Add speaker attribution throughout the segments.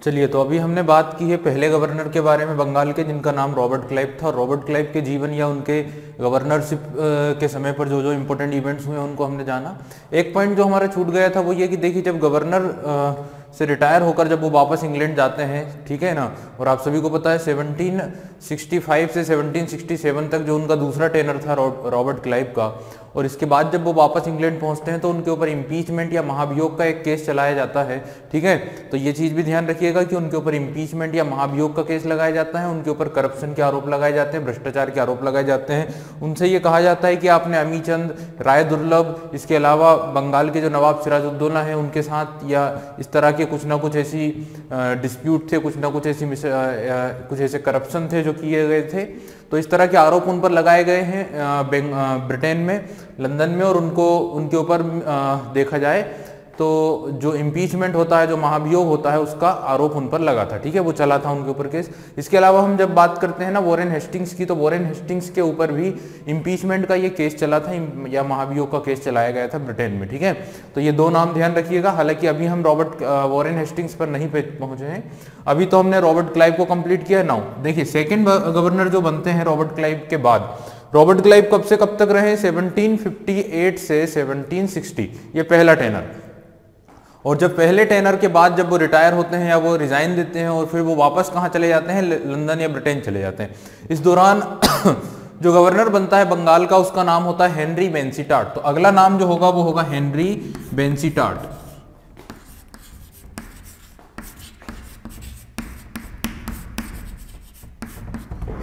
Speaker 1: चलिए, तो अभी हमने बात की है पहले गवर्नर के बारे में बंगाल के, जिनका नाम रॉबर्ट क्लाइव था। रॉबर्ट क्लाइव के जीवन या उनके गवर्नरशिप के समय पर जो जो इम्पोर्टेंट इवेंट्स हुए उनको हमने जाना। एक पॉइंट जो हमारा छूट गया था वो ये कि देखिए, जब गवर्नर से रिटायर होकर जब वो वापस इंग्लैंड जाते हैं, ठीक है ना, और आप सभी को पता है 1765 से 1767 तक जो उनका दूसरा टेनर था रॉबर्ट क्लाइव का, और इसके बाद जब वो वापस इंग्लैंड पहुंचते हैं तो उनके ऊपर इम्पीचमेंट या महाभियोग का एक केस चलाया जाता है। ठीक है, तो ये चीज भी ध्यान रखिएगा कि उनके ऊपर इम्पीचमेंट या महाभियोग का केस लगाया जाता है, उनके ऊपर करप्शन के आरोप लगाए जाते हैं, भ्रष्टाचार के आरोप लगाए जाते हैं। उनसे ये कहा जाता है कि आपने अमीचंद, राय दुर्लभ, इसके अलावा बंगाल के जो नवाब सिराजुद्दौला हैं उनके साथ या इस तरह के कुछ ना कुछ ऐसी डिस्प्यूट थे, कुछ ना कुछ ऐसी कुछ ऐसे करप्शन थे जो किए गए थे। तो इस तरह के आरोप उन पर लगाए गए हैं ब्रिटेन में, लंदन में, और उनके ऊपर देखा जाए तो जो इम्पीचमेंट होता है, जो महाभियोग होता है, उसका आरोप उन पर लगा था। ठीक है, वो चला था उनके ऊपर केस। इसके अलावा हम जब बात करते हैं ना वॉरेन हेस्टिंग्स की, तो वॉरेन हेस्टिंग्स के ऊपर भी इम्पीचमेंट का ये केस चला था या महाभियोग का केस चलाया गया था ब्रिटेन में। ठीक है, तो ये दो नाम ध्यान रखिएगा। हालांकि अभी हम वॉरेन हेस्टिंग्स पर नहीं पहुंचे हैं, अभी तो हमने रॉबर्ट क्लाइव को कंप्लीट किया। नाउ देखिए, सेकेंड गवर्नर जो बनते हैं रॉबर्ट क्लाइव के बाद, रॉबर्ट क्लाइव कब से कब तक रहे? 1758 से 1760, ये पहला टेनर। और जब पहले टेनर के बाद जब वो रिटायर होते हैं या वो रिजाइन देते हैं और फिर वो वापस कहाँ चले जाते हैं? लंदन या ब्रिटेन चले जाते हैं। इस दौरान जो गवर्नर बनता है बंगाल का, उसका नाम होता है हेनरी बेंसीटाट। तो अगला नाम जो होगा वो होगा हेनरी बेंसीटाट।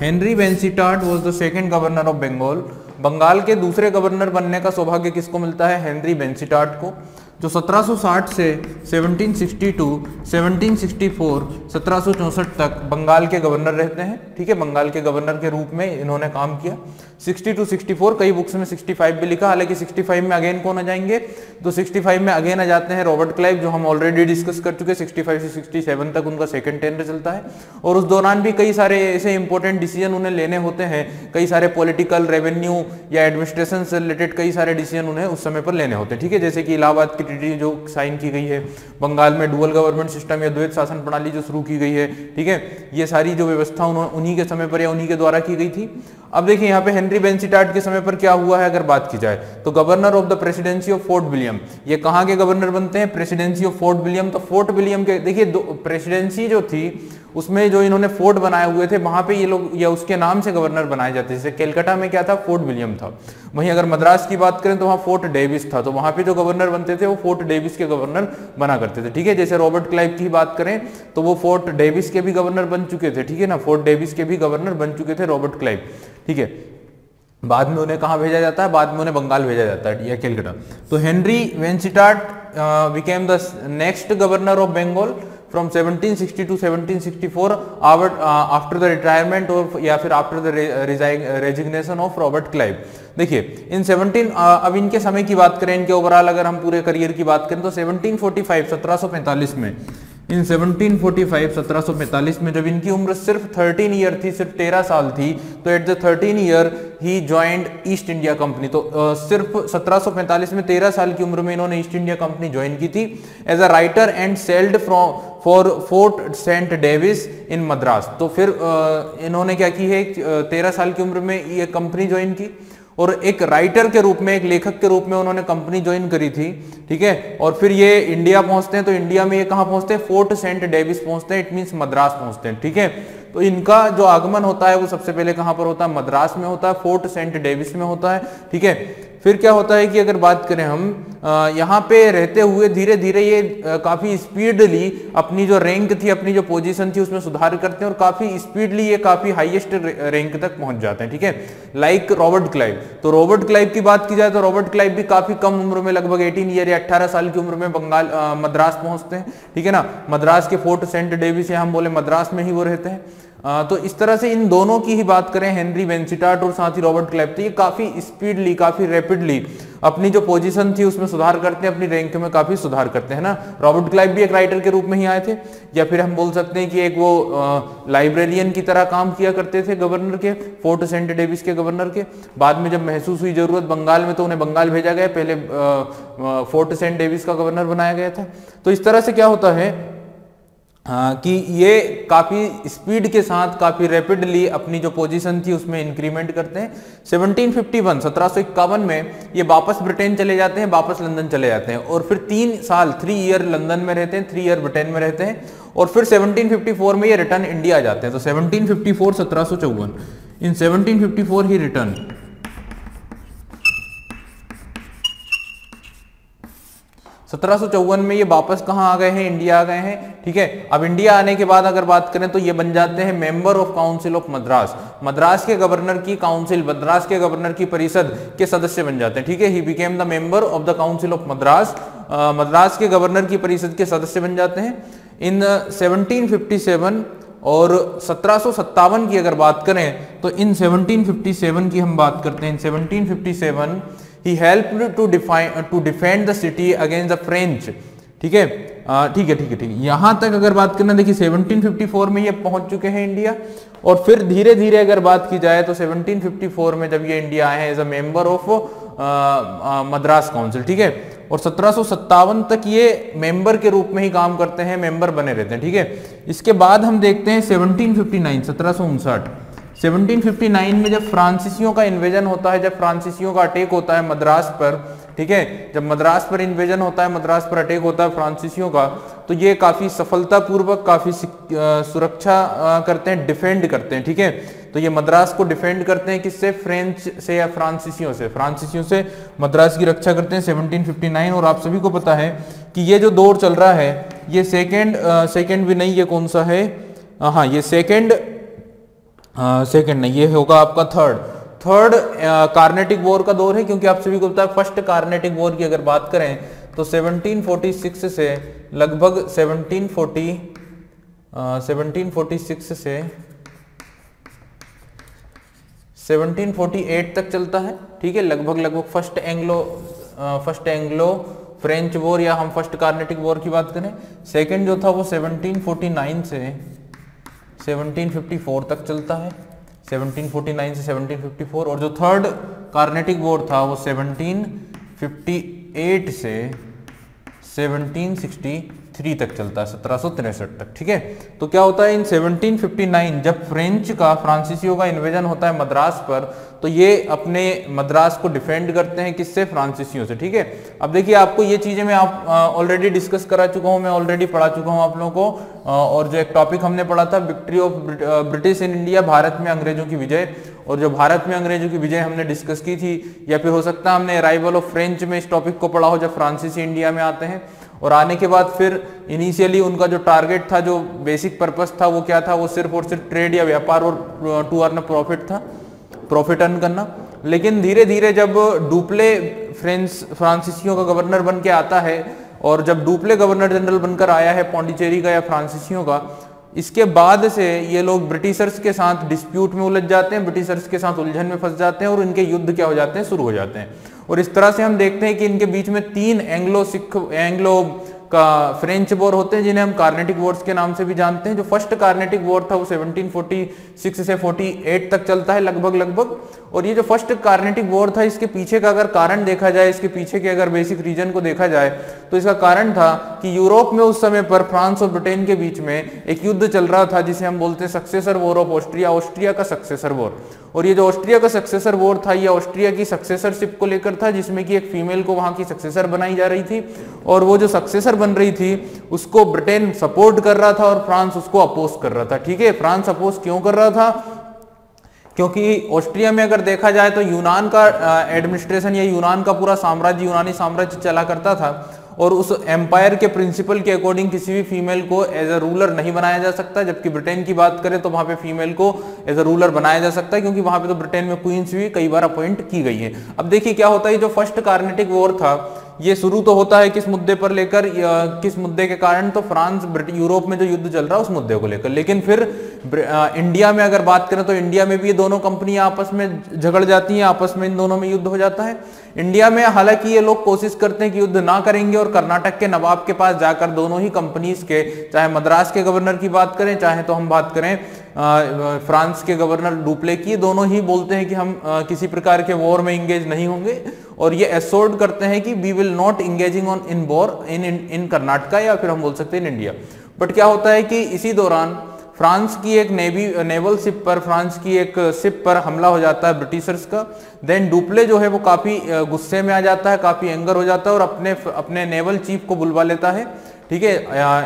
Speaker 1: हेनरी बेंसीटाट was the second governor of Bengal. Bengal के दूसरे गवर्नर बनने का सौभाग्य किसको मिलता है? हेनरी बेंसीटाट को, जो 1760 से 1762, 1764, 1764 तक बंगाल के गवर्नर रहते हैं। ठीक है, बंगाल के गवर्नर के रूप में इन्होंने काम किया। 62, 64, कई बुक्स में 65 भी लिखा, हालांकि 65 में अगेन कौन आ जाएंगे? तो 65 में अगेन आ जाते हैं रॉबर्ट क्लाइव, जो हम ऑलरेडी डिस्कस कर चुके। 65 से 67 तक उनका सेकंड टेनर चलता है, और उस दौरान भी कई सारे ऐसे इंपॉर्टेंट डिसीजन उन्हें लेने होते हैं। कई सारे पॉलिटिकल, रेवेन्यू या एडमिनिस्ट्रेशन से रिलेटेड कई सारे डिसीजन उन्हें उस समय पर लेने होते हैं। ठीक है, जैसे कि इलाहाबाद की ट्रीटी जो साइन की गई है, बंगाल में डुअल गवर्नमेंट सिस्टम या द्वैत शासन प्रणाली जो शुरू की गई है। ठीक है, ये सारी जो व्यवस्था उन्हीं के समय पर या उन्हीं के द्वारा की गई थी। अब देखिए यहाँ पे हेनरी बेंसीटाट के समय पर क्या हुआ है अगर बात की जाए तो, governor of the presidency of Fort William, ये कहाँ के गवर्नर बनते हैं? Presidency of Fort William. तो फोर्ट विलियम के देखिए प्रेसिडेंसी जो थी उसमें जो इन्होंने फोर्ट बनाए हुए थे वहां पे ये लोग या उसके नाम से गवर्नर बनाए जाते थे। जैसे कलकत्ता में क्या था? फोर्ट विलियम था। वहीं अगर मद्रास की बात करें तो वहां फोर्ट डेविस था, तो वहां पे जो गवर्नर बनते थे वो फोर्ट डेविस के गवर्नर बना करते थे। ठीक है, जैसे रॉबर्ट क्लाइव की बात करें तो वो फोर्ट डेविस के भी गवर्नर बन चुके थे। ठीक है ना, फोर्ट डेविस के भी गवर्नर बन चुके थे रॉबर्ट क्लाइव। ठीक है, बाद में उन्हें कहां भेजा जाता है? बाद में उन्हें बंगाल भेजा जाता है या कलकत्ता। तो हेनरी बेंसीटाट became the next governor of Bengal from 1760 to 1764 after the retirement of या फिर after the resignation of Robert Clive. देखिए इन 17 अब इनके समय की बात करें, इनके ओवरऑल अगर हम पूरे करियर की बात करें तो 1745 1745 में, इन 1745 1745 में जब इनकी उम्र सिर्फ 13 ईयर थी, सिर्फ 13 साल थी, तो at the 13 year he joined east India company. तो सिर्फ 1745 में 13 साल की उम्र में इन्होंने ईस्ट इंडिया कंपनी ज्वाइन की थी as a writer and sailed for Fort Saint David in Madras. तो फिर इन्होंने क्या की है, 13 साल की उम्र में ये कंपनी ज्वाइन की और एक राइटर के रूप में, एक लेखक के रूप में उन्होंने कंपनी ज्वाइन करी थी। ठीक है, और फिर ये इंडिया पहुंचते हैं, तो इंडिया में ये कहां पहुंचते हैं? फोर्ट सेंट डेविस पहुंचते हैं, इट मींस मद्रास पहुंचते हैं। ठीक है, तो इनका जो आगमन होता है वो सबसे पहले कहां पर होता है? मद्रास में होता है, फोर्ट सेंट डेविस में होता है। ठीक है, फिर क्या होता है कि अगर बात करें हम यहाँ पे रहते हुए धीरे धीरे ये काफी स्पीडली अपनी जो रैंक थी, अपनी जो पोजीशन थी उसमें सुधार करते हैं और काफी स्पीडली ये काफी हाईएस्ट रैंक तक पहुंच जाते हैं। ठीक है, लाइक रॉबर्ट क्लाइव। तो रॉबर्ट क्लाइव की बात की जाए तो रॉबर्ट क्लाइव भी काफी कम उम्र में, लगभग 18 ईयर या 18 साल की उम्र में मद्रास पहुंचते हैं। ठीक है ना, मद्रास के फोर्ट सेंट डेविस या हम बोले मद्रास में ही वो रहते हैं। तो इस तरह से इन दोनों की ही बात करें, हेनरी बेंसीटाट और साथ ही रॉबर्ट क्लाइव, तो ये काफी स्पीडली, काफी रैपिडली अपनी जो पोजीशन थी उसमें सुधार करते हैं, अपनी रैंक में काफी सुधार करते हैं ना। रॉबर्ट क्लाइव भी एक राइटर के रूप में ही आए थे, या फिर हम बोल सकते हैं कि एक वो लाइब्रेरियन की तरह काम किया करते थे गवर्नर के, फोर्ट सेंट डेविस के गवर्नर के। बाद में जब महसूस हुई जरूरत बंगाल में तो उन्हें बंगाल भेजा गया, पहले फोर्ट सेंट डेविस का गवर्नर बनाया गया था। तो इस तरह से क्या होता है कि ये काफ़ी स्पीड के साथ काफ़ी रैपिडली अपनी जो पोजीशन थी उसमें इंक्रीमेंट करते हैं। 1751 में ये वापस ब्रिटेन चले जाते हैं, वापस लंदन चले जाते हैं और फिर 3 साल 3 ईयर लंदन में रहते हैं, 3 ईयर ब्रिटेन में रहते हैं और फिर 1754 में ये रिटर्न इंडिया आ जाते हैं। तो 1754 1754 इन 1754 ही रिटर्न 1754 में ये वापस कहाँ आ गए हैं, इंडिया आ गए हैं। ठीक है, अब इंडिया आने के बाद अगर बात करें तो ये बन जाते हैं member of council of Madras. Madras के गवर्नर की काउंसिल, मद्रास के गवर्नर की परिषद के सदस्य बन जाते हैं। ठीक है, ही became the member of the council of Madras. Madras के गवर्नर की परिषद के सदस्य बन जाते हैं इन 1757। और 1757 की अगर बात करें तो इन 1757 की हम बात करते हैं। इन 1757 he helped to defend the city against the French। ठीक है, ठीक है, यहां तक अगर बात करना, देखिए 1754 में ये पहुंच चुके हैं इंडिया और फिर धीरे धीरे अगर बात की जाए तो 1754 में जब ये इंडिया आए हैं as a member of Madras Council. ठीक है, और 1757 तक ये मेंबर के रूप में ही काम करते हैं, मेंबर बने रहते हैं। ठीक है, इसके बाद हम देखते हैं 1759 1759 में जब फ्रांसीसियों का इन्वेजन होता है, जब फ्रांसीसियों का अटैक होता है मद्रास पर। ठीक है, जब मद्रास पर इन्वेजन होता है, मद्रास पर अटैक होता है फ्रांसीसियों का, तो ये काफी सफलतापूर्वक काफी सुरक्षा करते हैं, डिफेंड करते हैं। ठीक है, तो ये मद्रास को डिफेंड करते हैं किससे, फ्रेंच से या फ्रांसीसियों से। फ्रांसीसियों से मद्रास की रक्षा करते हैं 1759। और आप सभी को पता है कि ये जो दौर चल रहा है ये सेकेंड भी नहीं, ये कौन सा है, हाँ ये सेकेंड नहीं, ये होगा आपका थर्ड कार्नेटिक वॉर का दौर है। क्योंकि आप सभी को पता है फर्स्ट कार्नेटिक वॉर की अगर बात करें तो 1746 से लगभग 1746 से 1748 तक चलता है। ठीक है, लगभग फर्स्ट एंग्लो फ्रेंच वॉर या हम फर्स्ट कार्नेटिक वॉर की बात करें। सेकंड जो था वो 1749 से 1754 तक चलता है, 1749 से 1754। और जो थर्ड कार्नेटिक वॉर था वो 1758 से 1763 तक चलता है, 1763 तक। ठीक है, तो क्या होता है इन 1759 जब फ्रांसीसियों का इन्वेजन होता है मद्रास पर, तो ये अपने मद्रास को डिफेंड करते हैं किससे, फ्रांसीसियों से। ठीक है, अब देखिए आपको ये चीजें मैं आप ऑलरेडी डिस्कस करा चुका हूं, मैं ऑलरेडी पढ़ा चुका हूं आप लोगों को। और जो एक टॉपिक हमने पढ़ा था victory of British in India, Bharat में अंग्रेजों की विजय। और जो भारत में अंग्रेजों की विजय हमने डिस्कस की थी, या फिर हो सकता है हमने अराइवल ऑफ फ्रेंच में इस टॉपिक को पढ़ा हो जब फ्रांसीसी इंडिया में आते हैं। और आने के बाद फिर इनिशियली उनका जो टारगेट था, जो बेसिक पर्पस था वो क्या था, वो सिर्फ और सिर्फ ट्रेड या व्यापार और टू अर्न प्रॉफिट था, प्रॉफिट अर्न करना। लेकिन धीरे धीरे जब डुप्ले फ्रांसीसियों का गवर्नर बन के आता है और जब डुप्ले गवर्नर जनरल बनकर आया है पौंडीचेरी का या फ्रांसीसियों का, इसके बाद से ये लोग ब्रिटिशर्स के साथ डिस्प्यूट में उलझ जाते हैं, ब्रिटिशर्स के साथ उलझन में फंस जाते हैं और इनके युद्ध क्या हो जाते हैं, शुरू हो जाते हैं। और इस तरह से हम देखते हैं कि इनके बीच में 3 एंग्लो का फ्रेंच वॉर होते हैं जिन्हें हम कार्नेटिक वॉर्स के नाम से भी जानते हैं। जो फर्स्ट कार्नेटिक वॉर था वो 1746 से 48 तक चलता है लगभग। और ये जो फर्स्ट कार्नेटिक वॉर था, इसके पीछे का अगर कारण देखा जाए, इसके पीछे के अगर बेसिक रीजन को देखा जाए तो इसका कारण था कि यूरोप में उस समय पर फ्रांस और ब्रिटेन के बीच में एक युद्ध चल रहा था जिसे हम बोलते हैं successor war of Austria, Austria का सक्सेसर वॉर। और ये जो ऑस्ट्रिया का सक्सेसर वॉर था, ये ऑस्ट्रिया की सक्सेसरशिप को लेकर था, जिसमें कि एक फीमेल को वहां की सक्सेसर बनाई जा रही थी। और वो जो सक्सेसर बन रही थी उसको ब्रिटेन सपोर्ट कर रहा था और फ्रांस उसको अपोज कर रहा था। ठीक है, फ्रांस अपोज क्यों कर रहा था, क्योंकि ऑस्ट्रिया में अगर देखा जाए तो यूनान का एडमिनिस्ट्रेशन या यूनान का पूरा साम्राज्य, यूनानी साम्राज्य चला करता था। और उस एम्पायर के प्रिंसिपल के अकॉर्डिंग किसी भी फीमेल को एज अ रूलर नहीं बनाया जा सकता। जबकि ब्रिटेन की बात करें तो वहां पे फीमेल को एज अ रूलर बनाया जा सकता है, क्योंकि वहां पे तो ब्रिटेन में क्वींस भी कई बार अपॉइंट की गई है। अब देखिए क्या होता है, जो फर्स्ट कार्नेटिक वॉर था ये शुरू तो होता है किस मुद्दे पर लेकर, किस मुद्दे के कारण, तो फ्रांस यूरोप में जो युद्ध चल रहा है उस मुद्दे को लेकर। लेकिन फिर इंडिया में अगर बात करें तो इंडिया में भी ये दोनों कंपनियां आपस में झगड़ जाती हैं, आपस में इन दोनों में युद्ध हो जाता है। इंडिया में हालांकि ये लोग कोशिश करते हैं कि युद्ध ना करेंगे और कर्नाटक के नवाब के पास जाकर दोनों ही कंपनीज के, चाहे मद्रास के गवर्नर की बात करें, चाहे तो हम बात करें फ्रांस के गवर्नर डुप्ले की, दोनों ही बोलते हैं कि हम किसी प्रकार के वॉर में इंगेज नहीं होंगे। और ये एश्योर्ड करते हैं कि we will not engaging on in war in Karnataka, या फिर हम बोल सकते हैं इन इंडिया। बट क्या होता है कि इसी दौरान फ्रांस की एक नेवल शिप पर, फ्रांस की एक शिप पर हमला हो जाता है ब्रिटिशर्स का। देन डुप्ले जो है वो काफी गुस्से में आ जाता है, काफी एंगर हो जाता है और अपने नेवल चीफ को बुलवा लेता है। ठीक है,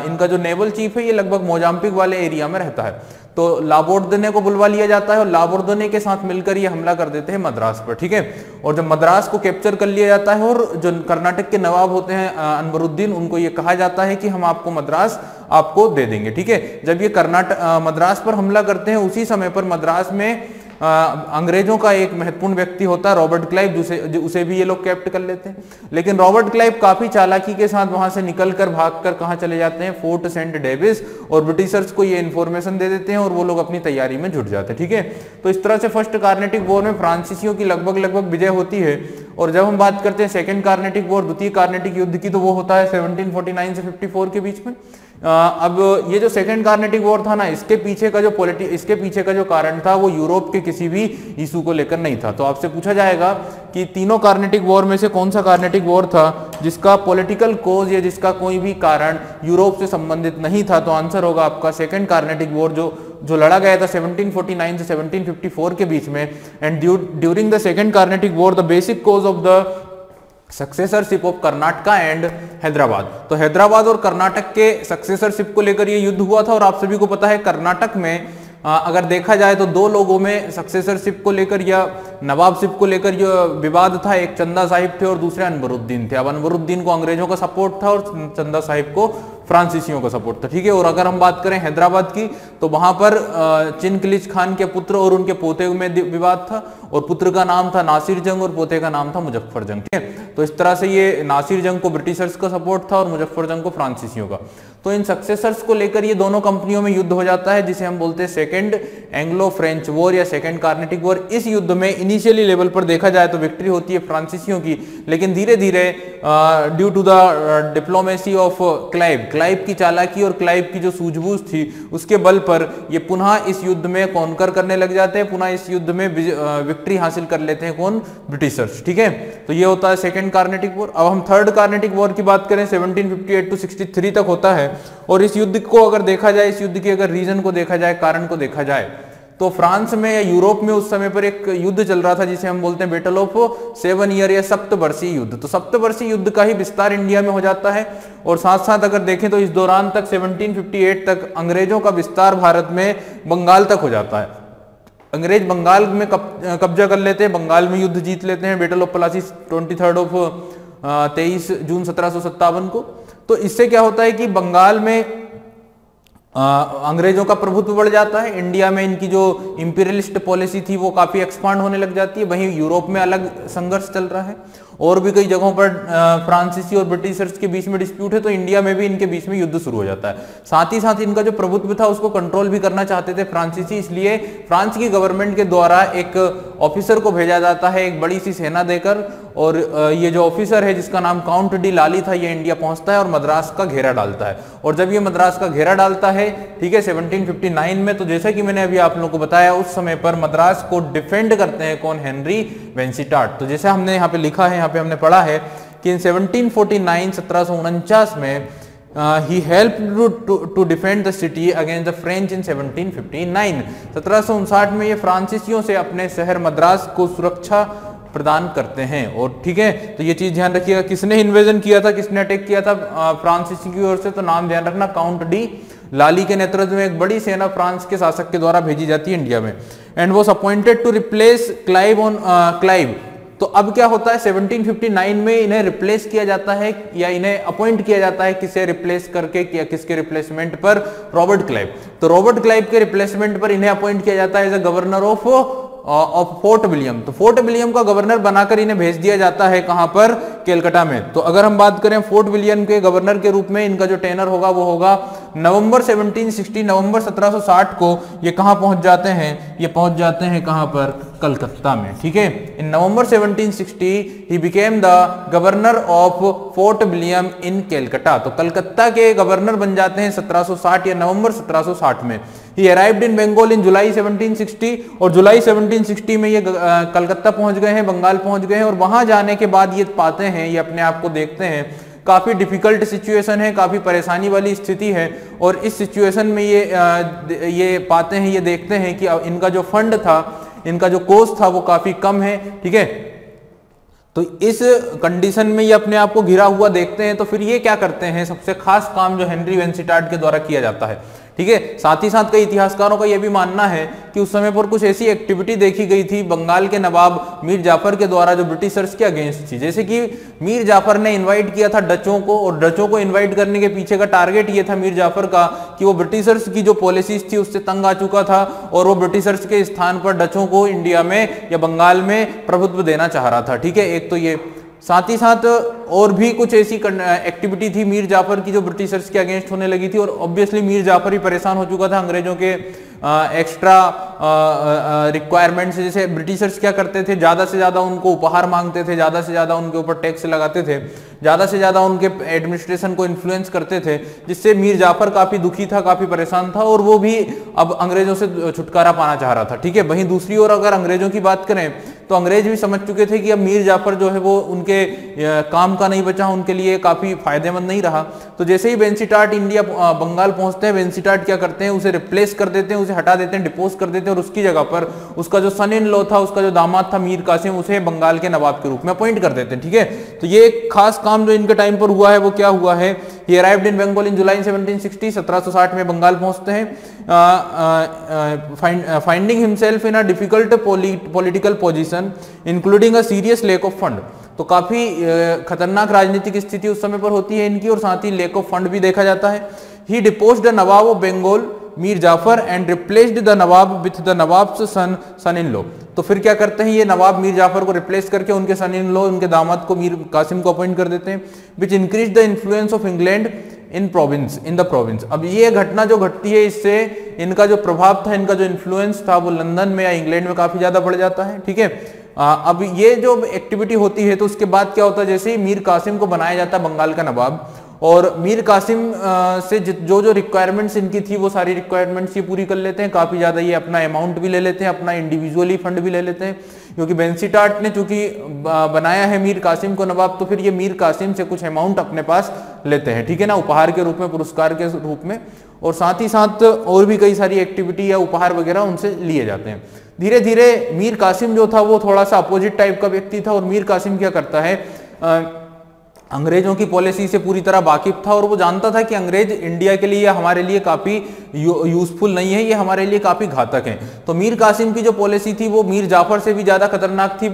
Speaker 1: इनका जो नेवल चीफ है ये लगभग मोजाम्बिक वाले एरिया में रहता है। तो लाबोर्दने को बुलवा लिया जाता है और लाबोर्दने के साथ मिलकर ये हमला कर देते हैं मद्रास पर। ठीक है, और जब मद्रास को कैप्चर कर लिया जाता है और जो कर्नाटक के नवाब होते हैं अनवरुद्दीन, उनको ये कहा जाता है कि हम आपको मद्रास आपको दे देंगे। ठीक है, जब ये मद्रास पर हमला करते हैं उसी समय पर मद्रास में अंग्रेजों का एक महत्वपूर्ण व्यक्ति होता है रॉबर्ट क्लाइव, उसे भी ये लोग कैप्ट कर लेते हैं। लेकिन रॉबर्ट क्लाइव काफी चालाकी के साथ वहां से निकलकर भागकर कहां चले जाते हैं, फोर्ट सेंट डेविस, और ब्रिटिशर्स को ये इन्फॉर्मेशन दे देते हैं और वो लोग अपनी तैयारी में जुट जाते हैं। ठीक है, तो इस तरह से फर्स्ट कार्नेटिक वॉर में फ्रांसीसियों की लगभग विजय होती है। और जब हम बात करते हैं सेकेंड कार्नेटिक वॉर, द्वितीय कार्नेटिक युद्ध की, तो वो होता है 1749 से 54 के बीच में। अब ये जो सेकेंड कार्नेटिक वॉर था ना, इसके पीछे का जो कारण था वो यूरोप के किसी भी इशू को लेकर नहीं था। तो आपसे पूछा जाएगा कि तीनों कार्नेटिक वॉर में से कौन सा कार्नेटिक वॉर था जिसका पॉलिटिकल कोज या जिसका कोई भी कारण यूरोप से संबंधित नहीं था। तो आंसर होगा आपका सेकेंड कार्नेटिक वॉर, जो लड़ा गया था 1749 से 1754 के बीच में। And during the second Carnatic war the basic cause of the successorship of Karnataka and Hyderabad, तो हैदराबाद और कर्नाटक के सक्सेसरशिप को लेकर ये युद्ध हुआ था। और आप सभी को पता है कर्नाटक में अगर देखा जाए तो दो लोगों में सक्सेसरशिप को लेकर या नवाबशिप को लेकर जो विवाद था, एक चंदा साहिब थे और दूसरे अनवरुद्दीन थे। अब अनवरुद्दीन को अंग्रेजों का सपोर्ट था और चंदा साहिब को फ्रांसीसियों का सपोर्ट था। ठीक है, और अगर हम बात करें हैदराबाद की, तो वहां पर चिनकिलिच खान के पुत्र और उनके पोते में विवाद था, और पुत्र का नाम था नासिर जंग और पोते का नाम था मुजफ्फर जंग। ठीक है, तो इस तरह से ये नासिर जंग को ब्रिटिशर्स का सपोर्ट था और मुजफ्फर जंग को फ्रांसीसियों का। तो इन सक्सेसर्स को लेकर ये दोनों कंपनियों में युद्ध हो जाता है, जिसे हम बोलते हैं सेकंड एंग्लो फ्रेंच वॉर या सेकंड कार्नेटिक वॉर। इस युद्ध में इनिशियली लेवल पर देखा जाए तो विक्ट्री होती है फ्रांसीसियों की, लेकिन धीरे धीरे due to the diplomacy of Clive की चालाकी और क्लाइव की जो सूझबूझ थी, उसके बल पर ये पुनः इस युद्ध में कॉन्कर करने लग जाते हैं, पुनः इस युद्ध में विक्ट्री हासिल कर लेते हैं कौन, ब्रिटिशर्स। ठीक है, तो ये होता है सेकंड कार्नेटिक वॉर। अब हम थर्ड कार्नेटिक वॉर की बात करें, 1758 टू 63 तक होता है। और इस युद्ध को अगर देखा जाए, इस युद्ध के अगर रीजन को देखा जाए, कारण को देखा जाए, तो फ्रांस में या यूरोप में उस समय पर एक युद्ध चल रहा था जिसे हम बोलते हैं बैटल ऑफ 7 ईयर या सप्तवर्षीय युद्ध। तो सप्तवर्षीय युद्ध का ही विस्तार इंडिया में हो जाता है। और साथ साथ अगर देखें तो इस दौरान तक 1758 तक अंग्रेजों का विस्तार भारत में बंगाल तक हो जाता है। अंग्रेज बंगाल में कब्जा कर लेते हैं, बंगाल में युद्ध जीत लेते हैं, बैटल ऑफ प्लासी 23 जून 1757 को। तो इससे क्या होता है कि बंगाल में अंग्रेजों का प्रभुत्व बढ़ जाता है, इंडिया में इनकी जो इंपीरियलिस्ट पॉलिसी थी वो काफी एक्सपांड होने लग जाती है। वहीं यूरोप में अलग संघर्ष चल रहा है और भी कई जगहों पर फ्रांसीसी और ब्रिटिशर्स के बीच में डिस्प्यूट है, तो इंडिया में भी इनके बीच में युद्ध शुरू हो जाता है। साथ ही साथ इनका जो प्रभुत्व था उसको कंट्रोल भी करना चाहते थे फ्रांसीसी, इसलिए फ्रांस की गवर्नमेंट के द्वारा एक ऑफिसर को भेजा जाता है एक बड़ी सी सेना देकर, और ये जो ऑफिसर है जिसका नाम काउंट डी लाली था, ये इंडिया पहुंचता है और मद्रास का घेरा डालता है। और जब ये मद्रास का घेरा डालता है, ठीक है, 1759 में, तो जैसा कि मैंने अभी आप लोगों को बताया, उस समय पर मद्रास को डिफेंड करते हैं कौन, हेनरी वेंसिटार्ट। तो जैसे हमने यहाँ पे लिखा है, यहाँ पे हमने पढ़ा है कि इन 1749 में he helped to defend the city against the French in 1759। 1759 में ये फ्रांसीसियों से अपने शहर मद्रास को सुरक्षा प्रदान करते हैं। और ठीक है, तो ये चीज ध्यान रखिएगा, किसने इन्वेजन किया था, किसने अटैक किया था फ्रांसीसी की ओर से, तो नाम ध्यान रखना, काउंट डी लाली के नेतृत्व में एक बड़ी सेना फ्रांस के शासक के द्वारा भेजी जाती है इंडिया में। And was appointed to replace Clive. तो अब क्या होता है, 1759 में इन्हें रिप्लेस किया जाता है या इन्हें अपॉइंट किया जाता है, किसे रिप्लेस करके, या किसके रिप्लेसमेंट पर, रॉबर्ट क्लाइव। तो रॉबर्ट क्लाइव के रिप्लेसमेंट पर इन्हें अपॉइंट किया जाता है as a governor of Fort William. तो फोर्ट विलियम का गवर्नर बनाकर इन्हें भेज दिया जाता है कहां पर, केलकटा में। तो अगर हम बात करें फोर्ट विलियम के गवर्नर के रूप में, इनका जो टेनर होगा वो होगा नवंबर 1760 को ये कहां पहुंच जाते हैं, ये पहुंच जाते हैं कहां पर, कलकत्ता में। ठीक है, in November 1760 he became the governor of Fort William in Calcutta. तो कलकत्ता के गवर्नर बन जाते हैं 1760 या नवंबर 1760 में। ही अराइव्ड इन बंगाल इन जुलाई 1760, और जुलाई 1760 में ये कलकत्ता पहुंच गए हैं, बंगाल पहुंच गए हैं। और वहां जाने के बाद ये पाते हैं, ये अपने आप को देखते हैं काफी डिफिकल्ट सिचुएशन है, काफी परेशानी वाली स्थिति है। और इस सिचुएशन में ये पाते हैं, ये देखते हैं कि इनका जो फंड था, इनका जो कोस्ट था वो काफी कम है, ठीक है। तो इस कंडीशन में ये अपने आप को घिरा हुआ देखते हैं। तो फिर ये क्या करते हैं, सबसे खास काम जो हेनरी वेंसिटार्ट के द्वारा किया जाता है, ठीक है। साथ ही साथ कई इतिहासकारों का यह भी मानना है कि उस समय पर कुछ ऐसी एक्टिविटी देखी गई थी बंगाल के नवाब मीर जाफर के द्वारा जो ब्रिटिशर्स के अगेंस्ट थी। जैसे कि मीर जाफर ने इनवाइट किया था डचों को, और डचों को इनवाइट करने के पीछे का टारगेट ये था मीर जाफर का कि वो ब्रिटिशर्स की जो पॉलिसीज थी उससे तंग आ चुका था, और वो ब्रिटिशर्स के स्थान पर डचों को इंडिया में या बंगाल में प्रभुत्व देना चाह रहा था, ठीक है। एक तो ये, साथ ही साथ और भी कुछ ऐसी एक्टिविटी थी मीर जाफर की जो ब्रिटिशर्स के अगेंस्ट होने लगी थी। और ऑब्वियसली मीर जाफर ही परेशान हो चुका था अंग्रेजों के एक्स्ट्रा रिक्वायरमेंट्स। जैसे ब्रिटिशर्स क्या करते थे, ज्यादा से ज्यादा उनको उपहार मांगते थे, ज्यादा से ज्यादा उनके ऊपर टैक्स लगाते थे, ज्यादा से ज्यादा उनके एडमिनिस्ट्रेशन को इन्फ्लुएंस करते थे, जिससे मीर जाफर काफी दुखी था, काफी परेशान था, और वो भी अब अंग्रेजों से छुटकारा पाना चाह रहा था, ठीक है। वहीं दूसरी ओर अगर अंग्रेजों की बात करें तो अंग्रेज भी समझ चुके थे कि अब मीर जाफर जो है वो उनके काम का नहीं बचा, उनके लिए काफी फायदेमंद नहीं रहा। तो जैसे ही वेंसिटार्ट इंडिया बंगाल पहुंचते हैं, वेंसिटार्ट क्या करते हैं, उसे रिप्लेस कर देते हैं, उसे हटा देते हैं, डिपोज कर देते हैं, और उसकी जगह पर उसका जो सन इन लॉ था, उसका जो दामाद था मीर कासिम, उसे बंगाल के नवाब के रूप में अपॉइंट कर देते हैं, ठीक है। तो ये एक खास काम जो इनके टाइम पर हुआ है वो क्या हुआ है, ही अराइव्ड इन बंगाल इन जुलाई 1760, 1760 में बंगाल पहुंचते हैं, finding himself in a difficult political position including a serious lack of fund. तो काफी खतरनाक राजनीतिक स्थिति उस समय पर होती है इनकी, और साथ ही लैक ऑफ फंड भी देखा जाता है। He deposed the nawab of Bengal Mir Jafar and replaced the nawab with the nawab's son in law. तो फिर क्या करते हैं, ये नवाब मीर जाफर को रिप्लेस करके उनके सन इन लॉ, उनके दामाद को मीर कासिम को अपॉइंट कर देते हैं, which increase the influence of England in the province. अब ये घटना जो घटती है, इससे इनका जो प्रभाव था, इनका जो इन्फ्लुएंस था, वो लंदन में या इंग्लैंड में काफी ज्यादा बढ़ जाता है, ठीक है। अब ये जो एक्टिविटी होती है तो उसके बाद क्या होता है, जैसे ही मीर कासिम को बनाया जाता है बंगाल का नवाब, और मीर कासिम से जो जो रिक्वायरमेंट्स इनकी थी वो सारी रिक्वायरमेंट्स ये पूरी कर लेते हैं। काफी ज्यादा ये अपना अमाउंट भी ले लेते हैं, अपना इंडिविजुअली फंड भी ले लेते हैं, क्योंकि वेंसिटार्ट ने चूंकि बनाया है मीर कासिम को नवाब, तो फिर ये मीर कासिम से कुछ अमाउंट अपने पास लेते हैं, ठीक है ना, उपहार के रूप में, पुरस्कार के रूप में। और साथ ही साथ और भी कई सारी एक्टिविटी या उपहार वगैरह उनसे लिए जाते हैं। धीरे धीरे मीर कासिम जो था वो थोड़ा सा अपोजिट टाइप का व्यक्ति था, और मीर कासिम क्या करता है, अंग्रेजों की पॉलिसी से पूरी तरह वाकिफ था, और वो जानता था कि अंग्रेज इंडिया के लिए, हमारे लिए काफी यूजफुल नहीं है, ये हमारे लिए काफी घातक हैं। तो मीर कासिम की जो पॉलिसी थी वो मीर जाफर से भी ज्यादा खतरनाक थी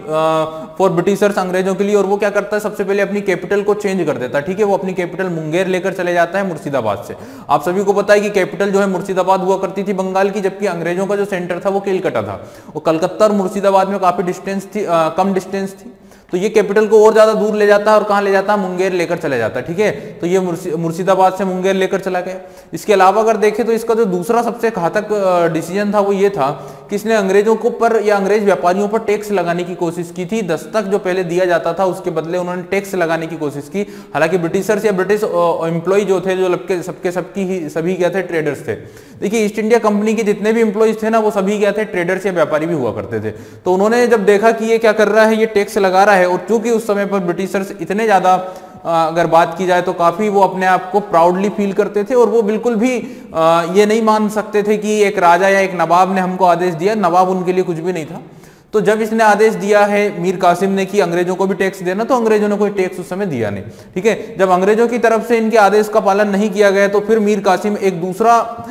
Speaker 1: फॉर ब्रिटिशर्स, अंग्रेजों के लिए। और वो क्या करता है, सबसे पहले अपनी कैपिटल को चेंज कर देता है, ठीक है। वो अपनी कैपिटल मुंगेर लेकर चले जाता है मुर्शिदाबाद से। आप सभी को पता है कि कैपिटल जो है मुर्शिदाबाद हुआ करती थी बंगाल की, जबकि अंग्रेजों का जो सेंटर था वो कलकत्ता था। वो कलकत्ता और मुर्शिदाबाद में काफी डिस्टेंस थी, कम डिस्टेंस थी। तो ये कैपिटल को और ज्यादा दूर ले जाता है, और कहां ले जाता है, मुंगेर लेकर चले जाता है, ठीक है। तो ये मुर्शिदाबाद से मुंगेर लेकर चला गया। इसके अलावा अगर देखें तो इसका जो दूसरा सबसे घातक डिसीजन था वो ये था कि इसने अंग्रेजों को पर या अंग्रेज व्यापारियों पर टैक्स लगाने की कोशिश की थी। दस्तक जो पहले दिया जाता था उसके बदले उन्होंने टैक्स लगाने की कोशिश की। हालांकि ब्रिटिशर्स या ब्रिटिश एम्प्लॉय जो थे, जो सभी क्या थे, ट्रेडर्स थे। देखिए, ईस्ट इंडिया कंपनी के जितने भी एम्प्लॉयज थे ना, वो सभी क्या थे, ट्रेडर्स या व्यापारी भी हुआ करते थे। तो उन्होंने जब देखा कि ये क्या कर रहा है, ये टैक्स लगा रहा है, और चूंकि उस समय पर ब्रिटिशर्स इतने ज्यादा, अगर बात की जाए तो काफी वो अपने आप को प्राउडली फील करते थे, और वो बिल्कुल भी ये नहीं मान सकते थे कि एक राजा या एक नवाब ने हमको आदेश दिया। नवाब उनके लिए कुछ भी नहीं था। तो जब इसने आदेश दिया है मीर कासिम ने कि अंग्रेजों को भी टैक्स देना, तो अंग्रेजों ने कोई टैक्स उस समय दिया नहीं, ठीक है। जब अंग्रेजों की तरफ से इनके आदेश का पालन नहीं किया गया, तो फिर मीर कासिम एक दूसरा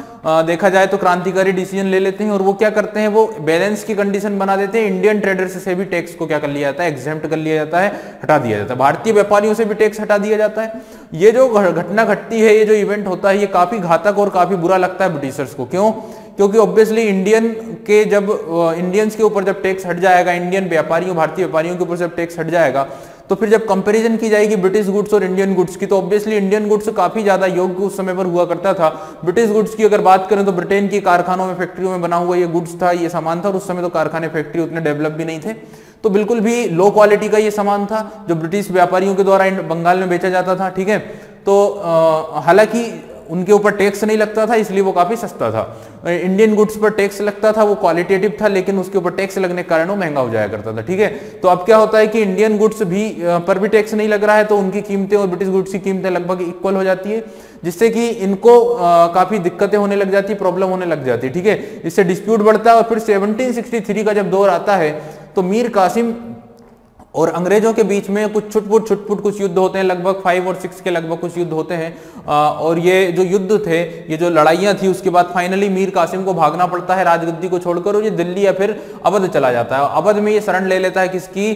Speaker 1: देखा जाए तो क्रांतिकारी डिसीजन ले लेते हैं, और वो क्या करते हैं, वो बैलेंस की कंडीशन बना देते हैं। इंडियन ट्रेडर्स से भी टैक्स को क्या कर लिया जाता है, एग्जेम्प्ट कर लिया जाता है, हटा दिया जाता है। भारतीय व्यापारियों से भी टैक्स हटा दिया जाता है। ये जो घटना घटती है, ये जो इवेंट होता है, ये काफी घातक और काफी बुरा लगता है ब्रिटिशर्स को। क्यों? क्योंकि ऑब्वियसली इंडियंस के ऊपर जब टैक्स हट जाएगा, इंडियन व्यापारियों, भारतीय व्यापारियों के ऊपर जब टैक्स हट जाएगा, तो फिर जब कंपैरिजन की जाएगी ब्रिटिश गुड्स और इंडियन गुड्स की, तो ऑब्वियसली इंडियन गुड्स काफी ज्यादा योग्य उस समय पर हुआ करता था। ब्रिटिश गुड्स की अगर बात करें तो ब्रिटेन की कारखानों में, फैक्ट्रियों में बना हुआ ये गुड्स था, ये सामान था, और उस समय तो कारखाने, फैक्ट्री उतने डेवलप भी नहीं थे। तो बिल्कुल भी लो क्वालिटी का ये सामान था जो ब्रिटिश व्यापारियों के द्वारा बंगाल में बेचा जाता था, ठीक है। तो हालांकि उनके ऊपर टैक्स नहीं लगता था, इसलिए वो काफी सस्ता था। इंडियन गुड्स पर टैक्स लगता था, वो क्वालिटेटिव था, लेकिन उसके ऊपर टैक्स लगने के कारण वो महंगा हो जाया करता था। ठीक है, तो अब क्या होता है कि इंडियन गुड्स भी पर भी टैक्स नहीं लग रहा है, तो उनकी कीमतें और ब्रिटिश गुड्स की कीमतें लगभग इक्वल हो जाती है, जिससे कि इनको काफी दिक्कतें होने लग जाती है, प्रॉब्लम होने लग जाती है। ठीक है, इससे डिस्प्यूट बढ़ता है और फिर 1763 का जब दौर आता है तो मीर कासिम और अंग्रेजों के बीच में कुछ छुटपुट कुछ युद्ध होते हैं, लगभग 5 और 6 के लगभग कुछ युद्ध होते हैं। और ये जो युद्ध थे, ये जो लड़ाइयां थी, उसके बाद फाइनली मीर कासिम को भागना पड़ता है राजगद्दी को छोड़कर, और ये दिल्ली या फिर अवध चला जाता है। अवध में ये शरण ले लेता है किसकी?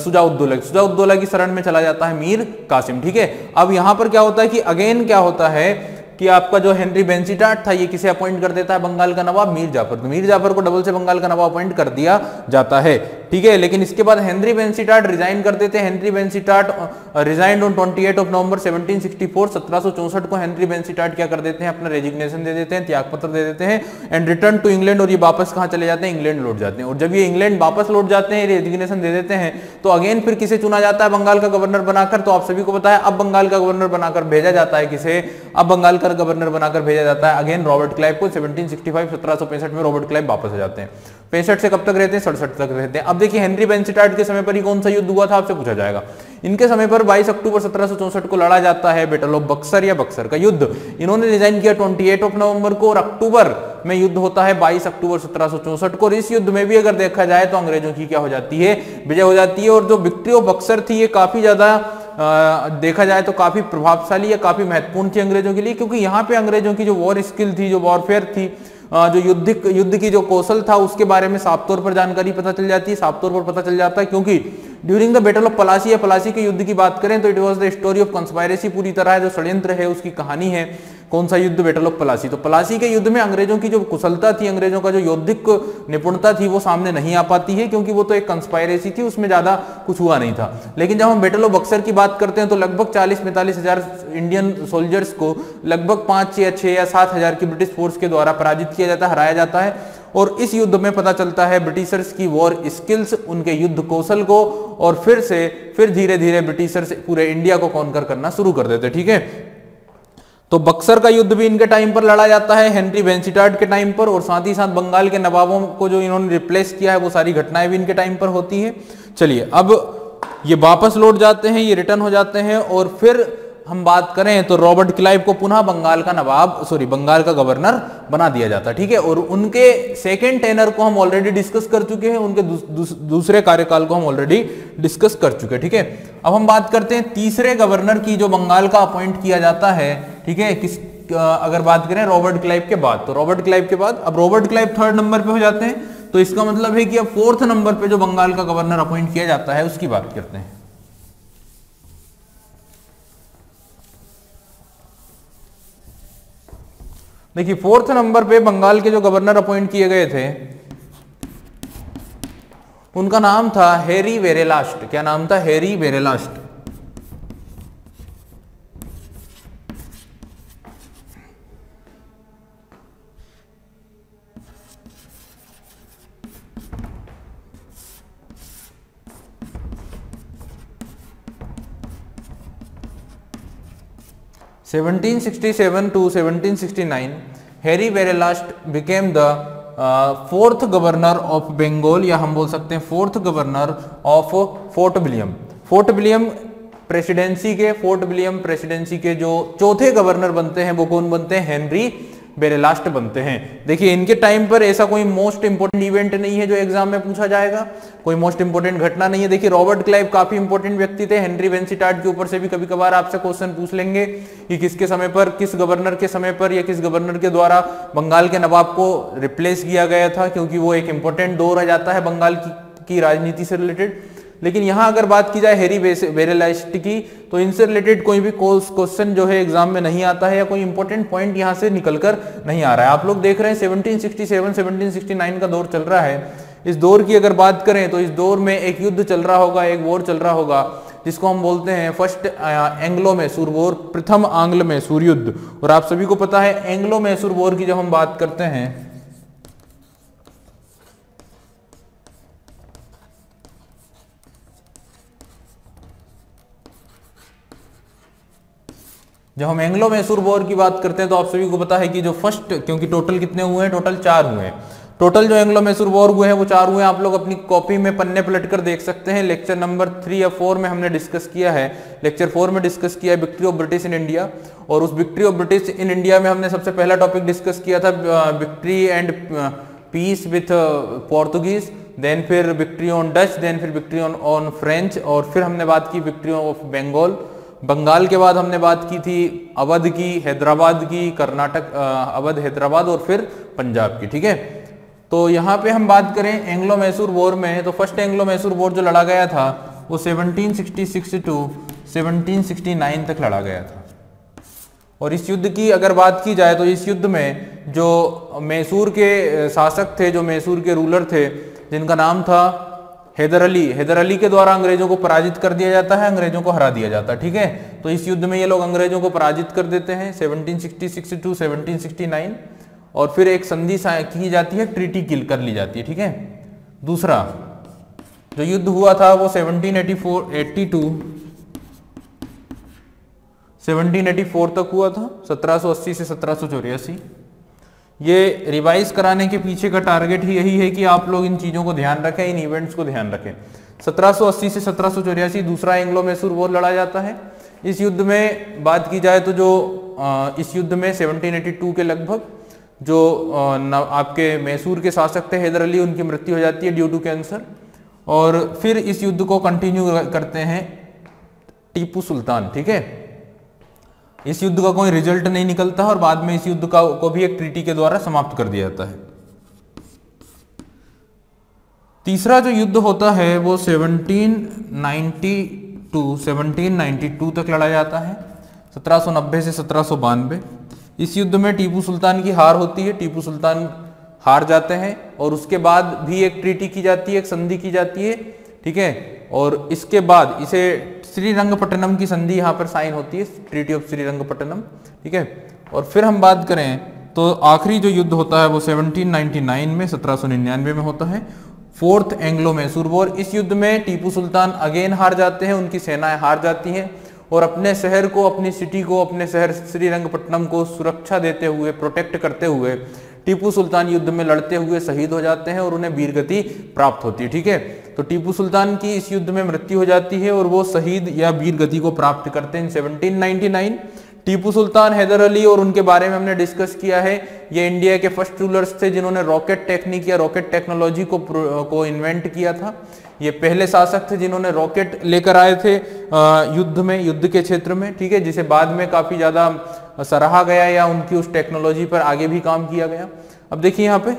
Speaker 1: शुजाउद्दौला की शरण में चला जाता है मीर कासिम। ठीक है, अब यहां पर क्या होता है कि अगेन क्या होता है कि आपका जो हेनरी बेंसीटाट था, ये किसे अपॉइंट कर देता है? बंगाल का नवाब मीर जाफर। तो मीर जाफर को डबल से बंगाल का नवाब अपॉइंट कर दिया जाता है। ठीक है, लेकिन इसके बाद हेनरी बेंसीटाट रिजाइन कर देते हैं। हेनरी बेंसीटाट रिजाइंड ऑन 28 ऑफ नवंबर 1764। 1764 को हेनरी बेंसीटाट क्या कर देते हैं? अपना रेजिग्नेशन दे देते हैं, त्याग पत्र दे देते हैं, एंड रिटर्न टू इंग्लैंड। और ये वापस कहां चले जाते हैं? इंग्लैंड लौट जाते हैं। और जब ये इंग्लैंड वापस लौट जाते हैं, रेजिग्नेशन दे देते हैं, तो अगेन फिर किसे चुना जाता है बंगाल का गवर्नर बनाकर? तो आप सभी को पता है, अब बंगाल का गवर्नर बनाकर भेजा जाता है किसे? अब बंगाल का गवर्नर बनाकर भेजा जाता है अगेन रॉबर्ट क्लाइव को। 1765 1765 में रॉबर्ट क्लाइव वापस आ जाते हैं। 65 से कब तक रहते हैं? 67 तक रहते हैं। अब देखिए, हेनरी बेंसीटाट के समय पर ही कौन सा युद्ध हुआ था, आपसे पूछा जाएगा। इनके समय पर 22 अक्टूबर 1764 को लड़ा जाता है बैटल ऑफ बक्सर या बक्सर का युद्ध। इन्होंने रिजाइन किया 28 ऑफ नवंबर को, और अक्टूबर में युद्ध होता है 22 अक्टूबर 1764 को। इस युद्ध में भी अगर देखा जाए तो अंग्रेजों की क्या हो जाती है? विजय हो जाती है। और जो विक्ट्री ऑफ बक्सर थी, ये काफी ज्यादा देखा जाए तो काफी प्रभावशाली या काफी महत्वपूर्ण थी अंग्रेजों के लिए, क्योंकि यहाँ पे अंग्रेजों की जो वॉर स्किल थी, जो वॉरफेयर थी, जो युद्ध की जो कौशल था, उसके बारे में साफ तौर पर जानकारी पता चल जाती है, साफ तौर पर पता चल जाता है। क्योंकि during the battle of Plassey या पलासी के युद्ध की बात करें तो it was the story of conspiracy, पूरी तरह जो षड्यंत्र है उसकी कहानी है। कौन सा युद्ध? Battle of Plassey. तो पलासी के युद्ध में अंग्रेजों की जो कुशलता थी, अंग्रेजों का जो यौद्धिक निपुणता थी, वो सामने नहीं आ पाती है, क्योंकि वो तो एक कंस्पायरेसी थी, उसमें ज्यादा कुछ हुआ नहीं था। लेकिन जब हम बैटल ऑफ बक्सर की बात करते हैं तो लगभग 40-45 हजार इंडियन सोल्जर्स को लगभग 5 या 6 या 7 हजार की ब्रिटिश फोर्स के द्वारा पराजित किया जाता है, हराया जाता है। और इस युद्ध में पता चलता है ब्रिटिशर्स की वॉर स्किल्स, उनके युद्ध कौशल को, और फिर धीरे धीरे ब्रिटिशर्स पूरे इंडिया को कॉन्कर करना शुरू कर देते। ठीक है, तो बक्सर का युद्ध भी इनके टाइम पर लड़ा जाता है, हेनरी बेंसीटाट के टाइम पर, और साथ ही साथ बंगाल के नवाबों को जो इन्होंने रिप्लेस किया है, वो सारी घटनाएं भी इनके टाइम पर होती है। चलिए, अब ये वापस लौट जाते हैं, ये रिटर्न हो जाते हैं, और फिर हम बात करें तो रॉबर्ट क्लाइव को पुनः बंगाल का गवर्नर बना दिया जाता है। ठीक है, और उनके सेकेंड टेनर को हम ऑलरेडी डिस्कस कर चुके हैं, उनके दूसरे कार्यकाल को हम ऑलरेडी डिस्कस कर चुके हैं। ठीक है, अब हम बात करते हैं तीसरे गवर्नर की, जो बंगाल का अपॉइंट किया जाता है। ठीक है, अगर बात करें रॉबर्ट क्लाइव के बाद, तो रॉबर्ट क्लाइव के बाद अब रॉबर्ट क्लाइव 3rd नंबर पे हो जाते हैं। तो इसका मतलब है कि अब 4th नंबर पे जो बंगाल का गवर्नर अपॉइंट किया जाता है, उसकी बात करते हैं। देखिए, 4th नंबर पे बंगाल के जो गवर्नर अपॉइंट किए गए थे, उनका नाम था हैरी वेरेलास्ट। क्या नाम था? Harry Verelst. in 1767 to 1769, Harry Verelast became the 4th governor of Bengal, या हम बोल सकते हैं 4th governor of Fort William. Fort William presidency के जो चौथे गवर्नर बनते हैं, वो कौन बनते हैं? हेनरी बेरेलास्ट बनते हैं। देखिए, इनके टाइम पर ऐसा कोई मोस्ट इंपोर्टेंट इवेंट नहीं है जो एग्जाम में पूछा जाएगा, कोई मोस्ट इंपोर्टेंट घटना नहीं है। देखिए, रॉबर्ट क्लाइव काफी इंपोर्टेंट व्यक्ति थे। हेनरी बेंसीटाट के ऊपर से भी कभी कभार आपसे क्वेश्चन पूछ लेंगे कि किसके समय पर, किस गवर्नर के समय पर, या किस गवर्नर के द्वारा बंगाल के नवाब को रिप्लेस किया गया था, क्योंकि वो एक इंपॉर्टेंट दौर आ जाता है बंगाल की राजनीति से रिलेटेड। लेकिन यहां अगर बात की जाए हैरी वेरेलास्ट की, तो इनसे रिलेटेड कोई भी क्वेश्चन जो है एग्जाम में नहीं आता है, या कोई इंपॉर्टेंट पॉइंट यहां से निकलकर नहीं आ रहा है। आप लोग देख रहे हैं 1767 1769 का दौर चल रहा है। इस दौर की अगर बात करें तो इस दौर में एक युद्ध चल रहा होगा, एक वॉर चल रहा होगा, जिसको हम बोलते हैं फर्स्ट एंग्लो मैसूर वॉर, प्रथम आंग्ल मैसूर युद्ध। और आप सभी को पता है एंग्लो मैसूर वॉर की जब हम बात करते हैं, जब हम एंग्लो मैसूर वॉर की बात करते हैं तो आप सभी को पता है कि जो फर्स्ट, क्योंकि टोटल कितने हुए हैं, टोटल 4 हुए हैं, टोटल जो एंग्लो मैसूर वॉर हुए हैं वो 4 हुए हैं। आप लोग अपनी कॉपी में पन्ने पलट कर देख सकते हैं। लेक्चर नंबर 3 या 4 में हमने डिस्कस किया है, लेक्चर 4 में डिस्कस किया है victory of British in India, और उस victory of British in India में हमने सबसे पहला टॉपिक डिस्कस किया था victory and peace with Portuguese, then फिर विक्ट्री ऑन डच, देन फिर विक्ट्री ऑन फ्रेंच, और फिर हमने बात की विक्ट्री ऑफ बंगाल। बंगाल के बाद हमने बात की थी अवध की, हैदराबाद की, कर्नाटक, अवध, हैदराबाद, और फिर पंजाब की। ठीक है, तो यहाँ पे हम बात करें एंग्लो मैसूर वॉर में, तो फर्स्ट एंग्लो मैसूर वॉर जो लड़ा गया था वो 1766 टू 1769 तक लड़ा गया था। और इस युद्ध की अगर बात की जाए तो इस युद्ध में जो मैसूर के शासक थे, जो मैसूर के रूलर थे, जिनका नाम था हैदर अली, हैदर अली के द्वारा अंग्रेजों को पराजित कर दिया जाता है, अंग्रेजों को हरा दिया जाता है। ठीक है, तो इस युद्ध में ये लोग अंग्रेजों को पराजित कर देते हैं 1766 टू 1769, और फिर एक संधि की जाती है, ट्रीटी किल कर ली जाती है। ठीक है, दूसरा जो युद्ध हुआ था वो 1784 तक हुआ था, 1780 से 1784। ये रिवाइज कराने के पीछे का टारगेट ही यही है कि आप लोग इन चीजों को ध्यान रखें, इन इवेंट्स को ध्यान रखें। 1780 से 1784 दूसरा एंग्लो मैसूर वॉर लड़ा जाता है। इस युद्ध में बात की जाए तो जो इस युद्ध में 1782 के लगभग जो आपके मैसूर के शासक थे हैदर अली, उनकी मृत्यु हो जाती है ड्यू टू कैंसर। और फिर इस युद्ध को कंटिन्यू करते हैं टीपू सुल्तान। ठीक है, इस युद्ध का कोई रिजल्ट नहीं निकलता और बाद में इस युद्ध को भी एक ट्रीटी के द्वारा समाप्त कर दिया जाता है। तीसरा जो युद्ध होता है वो 1792 तक लड़ा जाता है, 1790 से 1792। इस युद्ध में टीपू सुल्तान की हार होती है, टीपू सुल्तान हार जाते हैं, और उसके बाद भी एक ट्रीटी की जाती है, एक संधि की जाती है। ठीक है, और इसके बाद इसे श्रीरंगपट्टनम की संधि यहाँ पर साइन होती है, ट्रीटी ऑफ श्रीरंगपट्टनम। ठीक है, और फिर हम बात करें तो आखिरी जो युद्ध होता है वो 1799 में, 1799 में होता है, फोर्थ एंग्लो मैसूर वॉर। इस युद्ध में टीपू सुल्तान अगेन हार जाते हैं, उनकी सेनाएं हार जाती हैं, और अपने शहर को, अपनी सिटी को, अपने शहर श्रीरंगपट्टनम को सुरक्षा देते हुए, प्रोटेक्ट करते हुए टीपू सुल्तान युद्ध में लड़ते हुए शहीद हो जाते हैं और उन्हें वीरगति प्राप्त होती है। ठीक है, तो टीपू सुल्तान की इस युद्ध में मृत्यु हो जाती है और वो शहीद या वीरगति को प्राप्त करते हैं 1799। टीपू सुल्तान, हैदर अली, और उनके बारे में हमने डिस्कस किया है। ये इंडिया के फर्स्ट रूलर्स थे जिन्होंने रॉकेट टेक्निक या रॉकेट टेक्नोलॉजी को इन्वेंट किया था। ये पहले शासक थे जिन्होंने रॉकेट लेकर आए थे युद्ध में, युद्ध के क्षेत्र में। ठीक है, जिसे बाद में काफी ज्यादा सराहा गया या उनकी उस टेक्नोलॉजी पर आगे भी काम किया गया। अब देखिए यहाँ पे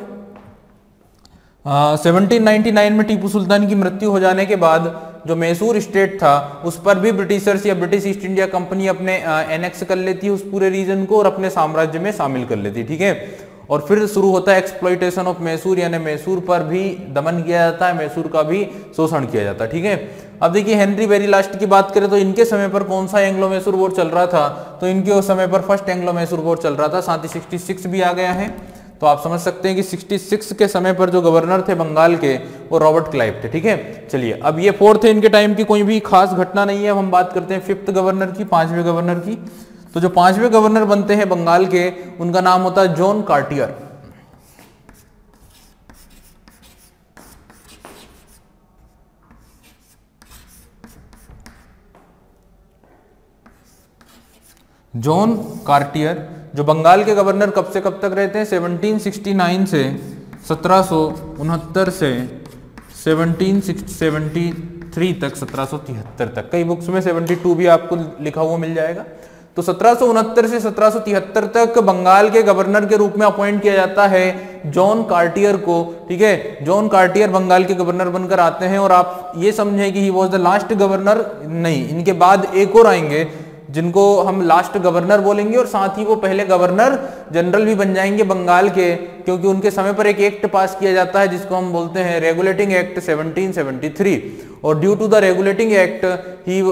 Speaker 1: 1799 में टीपू सुल्तान की मृत्यु हो जाने के बाद जो मैसूर स्टेट था उस पर भी ब्रिटिशर्स या ब्रिटिश ईस्ट इंडिया कंपनी अपने एनेक्स कर लेती है उस पूरे रीजन को और अपने साम्राज्य में शामिल कर लेती है। ठीक है, और फिर शुरू होता है एक्सप्लॉइटेशन ऑफ मैसूर, यानी मैसूर पर भी दमन किया जाता है, मैसूर का भी शोषण किया जाता है। ठीक है, अब देखिए हेनरी वेरी लास्ट की बात करें तो इनके समय पर कौन सा एंग्लो मैसूर वॉर चल रहा था, तो इनके उस समय पर फर्स्ट एंग्लो मैसूर वॉर चल रहा था, साथ ही 66 भी आ गया है। तो आप समझ सकते हैं कि 66 के समय पर जो गवर्नर थे बंगाल के वो रॉबर्ट क्लाइव थे। ठीक है, चलिए अब ये फोर्थ है, इनके टाइम की कोई भी खास घटना नहीं है। अब हम बात करते हैं फिफ्थ गवर्नर की, 5वें गवर्नर की। तो जो 5वें गवर्नर बनते हैं बंगाल के, उनका नाम होता है जॉन कार्टियर। जॉन कार्टियर, जो बंगाल के गवर्नर कब से कब तक रहते हैं, 1769 से 1769 से 1773 तक, 1773 तक। कई बुक्स में 72 भी आपको लिखा हुआ मिल जाएगा। तो 1769 से 1773 तक बंगाल के गवर्नर के रूप में अपॉइंट किया जाता है जॉन कार्टियर को। ठीक है, जॉन कार्टियर बंगाल के गवर्नर बनकर आते हैं और आप ये समझें कि he was the last governor नहीं, इनके बाद एक और आएंगे जिनको हम लास्ट गवर्नर बोलेंगे और साथ ही वो पहले गवर्नर जनरल भी बन जाएंगे बंगाल के, क्योंकि उनके समय पर एक एक्ट पास किया जाता है जिसको हम बोलते हैं रेगुलेटिंग एक्ट 1773। और due to the Regulating Act ही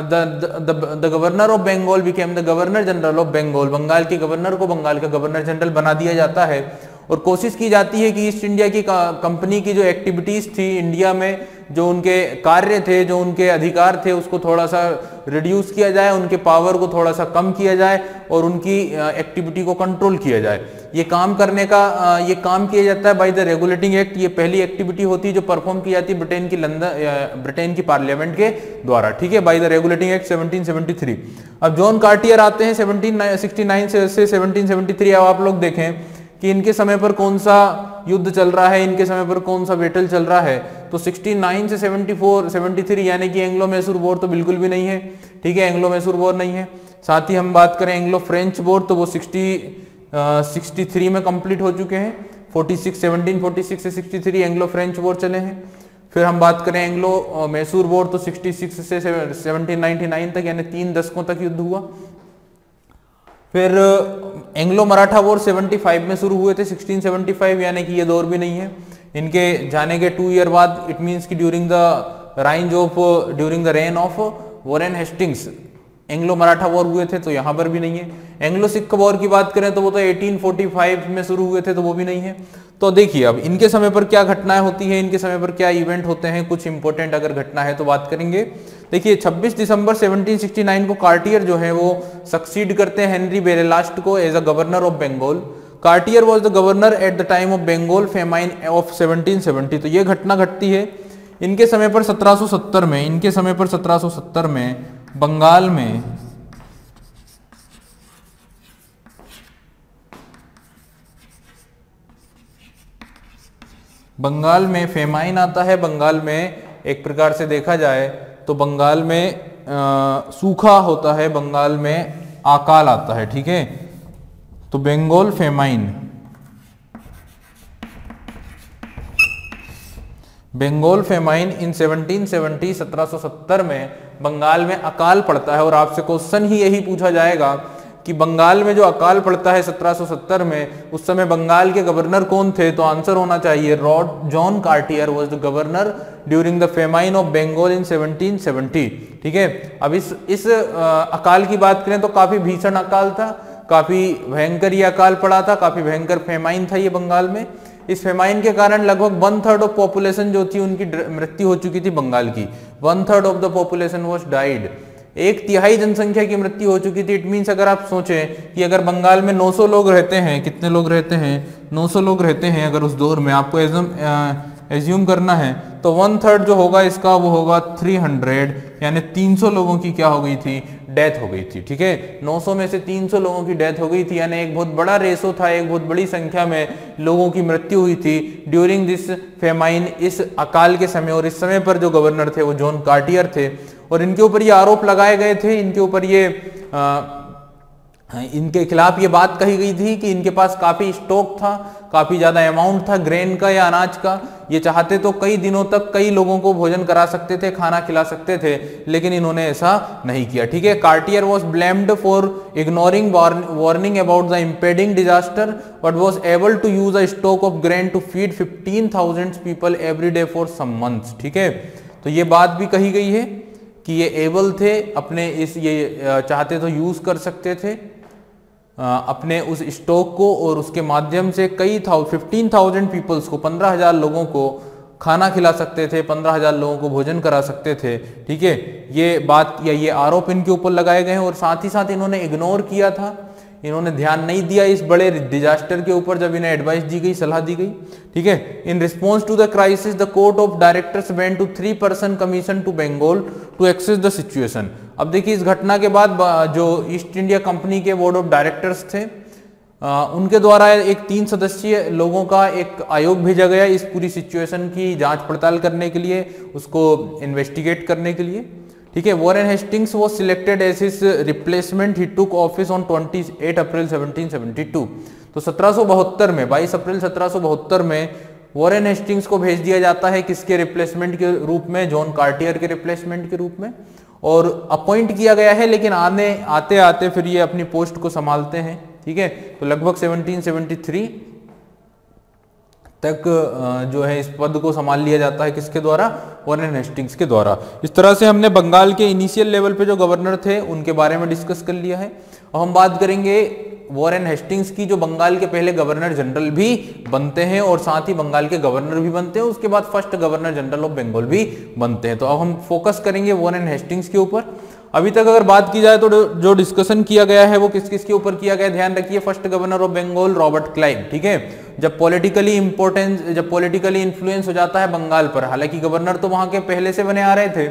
Speaker 1: the governor of Bengal became the governor general of Bengal. Bengal के गवर्नर को बंगाल का गवर्नर जनरल बना दिया जाता है और कोशिश की जाती है कि ईस्ट इंडिया की कंपनी की जो एक्टिविटीज थी इंडिया में, जो उनके कार्य थे, जो उनके अधिकार थे, उसको थोड़ा सा रिड्यूस किया जाए, उनके पावर को थोड़ा सा कम किया जाए और उनकी एक्टिविटी को कंट्रोल किया जाए। ये काम करने का ये काम किया जाता है बाय द रेगुलेटिंग एक्ट। ये पहली एक्टिविटी होती है जो परफॉर्म की जाती है ब्रिटेन की पार्लियामेंट के द्वारा, ठीक है, बाय द रेगुलेटिंग एक्ट 1773। अब जॉन कार्टियर आते हैं 1769 से 1773। अब आप लोग देखें कि इनके समय पर कौन सा युद्ध चल रहा है, इनके समय पर कौन सा बैटल चल रहा है। तो 69 से 73 यानी कि एंग्लो मैसूर वॉर तो बिल्कुल भी नहीं है, ठीक है, एंग्लो मैसूर वॉर नहीं है। साथ ही हम बात करें एंग्लो फ्रेंच वॉर तो वो 63 में कंप्लीट हो चुके हैं। 1746 से 63 एंग्लो फ्रेंच वॉर चले हैं। फिर हम बात करें एंग्लो मैसूर वॉर तो 66 से 1799 तक यानी 3 दशकों तक युद्ध हुआ। फिर एंग्लो मराठा वॉर 75 में शुरू हुए थे, 1675 यानी कि ये दौर भी नहीं है। इनके जाने के 2 ईयर बाद इट मींस कि during the rain of Warren Hastings Anglo Maratha war हुए थे, तो यहां पर भी नहीं है। एंग्लो सिख वॉर की बात करें तो वो तो 1845 में शुरू हुए थे, तो वो भी नहीं है। तो देखिए अब इनके समय पर क्या घटनाएं होती है, इनके समय पर क्या इवेंट होते हैं, कुछ इंपॉर्टेंट अगर घटना है तो बात करेंगे। देखिए 26 दिसंबर 1769 को कार्टियर जो है वो सक्सीड करते हैं हेनरी बेरेलास्ट को as a governor of Bengal. Cartier was the governor at the time of Bengal famine of 1770। तो ये घटना घटती है इनके समय पर 1770 में। इनके समय पर 1770 में बंगाल में फेमाइन आता है। बंगाल में एक प्रकार से देखा जाए तो बंगाल में सूखा होता है, बंगाल में अकाल आता है, ठीक है। तो Bengal famine, Bengal famine in 1770 1770 में बंगाल में अकाल पड़ता है। और आपसे क्वेश्चन ही यही पूछा जाएगा कि बंगाल में जो अकाल पड़ता है 1770 में, उस समय बंगाल के गवर्नर कौन थे, तो आंसर होना चाहिए John Cartier was the governor during the famine of Bengal in 1770, ठीक है। अब इस अकाल की बात करें तो काफी भीषण अकाल था, काफी भयंकर ये अकाल पड़ा था, काफी भयंकर फेमाइन था ये बंगाल में। इस फेमाइन के कारण लगभग 1/3 ऑफ पॉपुलेशन जो थी उनकी मृत्यु हो चुकी थी बंगाल की। 1/3 of the population was died. 1/3 जनसंख्या की मृत्यु हो चुकी थी। इट मीन्स अगर आप सोचें कि अगर बंगाल में 900 लोग रहते हैं, कितने लोग रहते हैं, 900 लोग रहते हैं, अगर उस दौर में आपको एज्यूम करना है तो 1/3 जो होगा इसका वो होगा 300 यानी 300 लोगों की क्या हो गई थी, डेथ हो गई थी, ठीक है। 900 में से 300 लोगों की डेथ हो गई थी यानी एक बहुत बड़ा रेशो था, एक बहुत बड़ी संख्या में लोगों की मृत्यु हुई थी ड्यूरिंग दिस फेमाइन, इस अकाल के समय। और इस समय पर जो गवर्नर थे वो जॉन कार्टियर थे और इनके ऊपर ये आरोप लगाए गए थे, इनके ऊपर ये इनके खिलाफ ये बात कही गई थी कि इनके पास काफी स्टॉक था, काफी ज्यादा अमाउंट था ग्रेन का या अनाज का। ये चाहते तो कई दिनों तक कई लोगों को भोजन करा सकते थे, खाना खिला सकते थे, लेकिन इन्होंने ऐसा नहीं किया, ठीक है। Cartier was blamed for ignoring warning about the impending disaster but was able to use a stock of grain to feed 15,000 people every day for some months, ठीक है। तो ये बात भी कही गई है कि ये एबल थे अपने ये चाहते तो यूज कर सकते थे अपने उस स्टॉक को और उसके माध्यम से 15,000 पीपल्स को, 15,000 लोगों को खाना खिला सकते थे, 15,000 लोगों को भोजन करा सकते थे, ठीक है। ये बात या ये आरोप इनके ऊपर लगाए गए हैं और साथ ही साथ इन्होंने इग्नोर किया था, इन्होंने ध्यान नहीं दिया इस बड़े डिजास्टर के ऊपर जब इन्हें एडवाइस दी गई, सलाह दी गई, ठीक है। In response to the crisis the court of directors went to 3-person commission to Bengal to assess the situation. अब देखिए इस घटना के बाद जो ईस्ट इंडिया कंपनी के बोर्ड ऑफ डायरेक्टर्स थे उनके द्वारा एक 3 सदस्यीय लोगों का एक आयोग भेजा गया इस पूरी सिचुएशन की जांच पड़ताल करने के लिए, उसको इन्वेस्टिगेट करने के लिए, ठीक है। Warren Hastings was selected as his replacement. He took office on 28 April 1772। तो 1772 में 22 अप्रैल 1772 में वॉरेन हेस्टिंग्स को भेज दिया जाता है किसके रिप्लेसमेंट के रूप में, जॉन कार्टियर के रिप्लेसमेंट के रूप में, और अपॉइंट किया गया है। लेकिन आते आते फिर ये अपनी पोस्ट को संभालते हैं, ठीक है। तो लगभग 1773 तक जो है इस पद को संभाल लिया जाता है किसके द्वारा, वॉरेन हेस्टिंग्स के द्वारा। इस तरह से हमने बंगाल के इनिशियल लेवल पे जो गवर्नर थे उनके बारे में डिस्कस कर लिया है। अब हम बात करेंगे वॉरेन हेस्टिंग्स की, जो बंगाल के पहले गवर्नर जनरल भी बनते हैं और साथ ही बंगाल के गवर्नर भी बनते हैं, उसके बाद first governor general of Bengal भी बनते हैं। तो अब हम फोकस करेंगे वॉरेन हेस्टिंग्स के ऊपर। अभी तक अगर बात की जाए तो जो डिस्कशन किया गया है वो किस किस के ऊपर किया गया, ध्यान रखिए, first governor of Bengal Robert Clive, ठीक है। जब पॉलिटिकली इन्फ्लुएंस हो जाता है बंगाल पर, हालांकि गवर्नर तो वहां के पहले से बने आ रहे थे,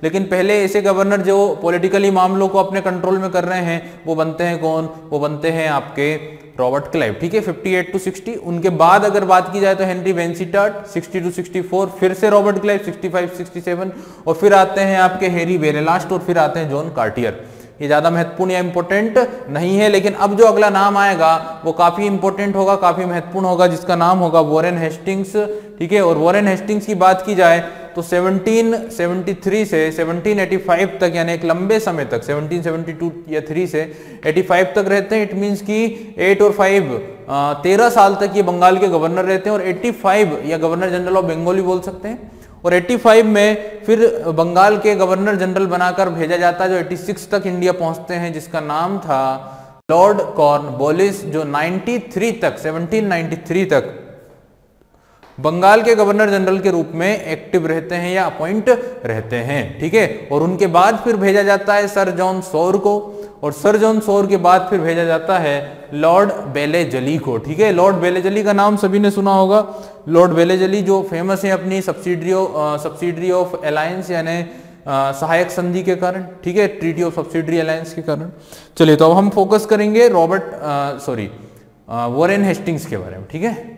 Speaker 1: लेकिन पहले ऐसे गवर्नर जो पॉलिटिकली मामलों को अपने कंट्रोल में कर रहे हैं वो बनते हैं कौन, वो बनते हैं आपके रॉबर्ट क्लाइव, ठीक है, 58 to 60। उनके बाद अगर बात की जाए तो हेनरी वेंसिटाट 60 to 64, फिर से रॉबर्ट क्लाइव 65 67, और फिर आते हैं आपके हैरी वेरेलास्ट, और फिर आते हैं जॉन कार्टियर। ये ज्यादा महत्वपूर्ण या इंपॉर्टेंट नहीं है, लेकिन अब जो अगला नाम आएगा वो काफी इंपॉर्टेंट होगा, काफी महत्वपूर्ण होगा, जिसका नाम होगा वॉरेन हेस्टिंग्स, ठीक है। और वॉरेन हेस्टिंग्स की बात की जाए तो 1773 से 1785 तक, यानी एक लंबे समय तक 1772 या 3 से 85 तक रहते हैं। इट मींस कि 8 और 5 13 साल तक ये बंगाल के गवर्नर रहते हैं, और 85 या गवर्नर जनरल ऑफ बंगाल भी बोल सकते हैं। और 85 में फिर बंगाल के गवर्नर जनरल बनाकर भेजा जाता है, जो 86 तक इंडिया पहुंचते हैं, जिसका नाम था लॉर्ड कॉर्नवालिस, जो 1793 तक बंगाल के गवर्नर जनरल के रूप में एक्टिव रहते हैं या अपॉइंट रहते हैं, ठीक है। और उनके बाद फिर भेजा जाता है सर जॉन सॉर को, और सर जॉन सॉर के बाद फिर भेजा जाता है लॉर्ड बेलेजली को, ठीक है। लॉर्ड बेलेजली का नाम सभी ने सुना होगा। लॉर्ड बेलेजली जो फेमस है अपनी सब्सिडरी ऑफ अलायंस, यानी सहायक संधि के कारण, ठीक है, ट्रीटी ऑफ सब्सिडरी अलायंस के कारण। चलिए, तो अब हम फोकस करेंगे वॉरेन हेस्टिंग्स के बारे में, ठीक है।